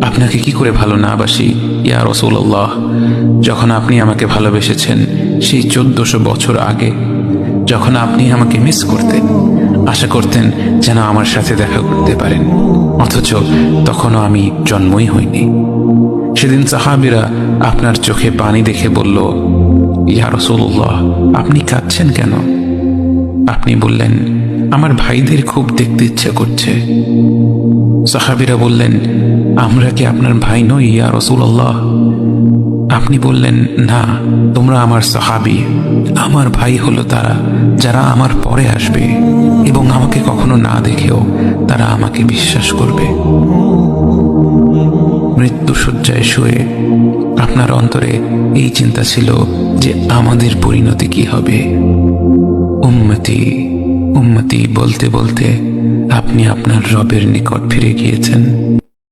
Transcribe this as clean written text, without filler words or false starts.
আপনাকে কি করে ভালো না বাসি ইয়া রাসূলুল্লাহ। যখন আপনি আমাকে ভালোবেসেছেন সেই 1400 বছর আগে, যখন আপনি আমাকে মিস করতেন, আশা করতেন যেন আমার সাথে দেখা করতে পারেন, অথচ তখনও আমি জন্মই হইনি। সেদিন সাহাবীরা আপনার চোখে পানি দেখে বলল, ইয়া রাসূলুল্লাহ, আপনি কাঁদছেন কেন? আপনি বললেন, আমার ভাইদের খুব দেখতে ইচ্ছে করছে। সাহাবীরা বললেন, আমরা কি আপনার ভাই নই ইয়া রাসূলুল্লাহ? আপনি বললেন, না, তোমরা আমার সাহাবী। আমার ভাই হলো তারা যারা আমার পরে আসবে এবং আমাকে কখনো না দেখেও তারা আমাকে বিশ্বাস করবে। মৃত্যু শয্যায় শুয়ে আপনার অন্তরে এই চিন্তা ছিল যে আমাদের পরিণতি কি হবে। উম্মতি উম্মতি বলতে বলতে আপনি আপনার রবের নিকট ফিরে গিয়েছেন।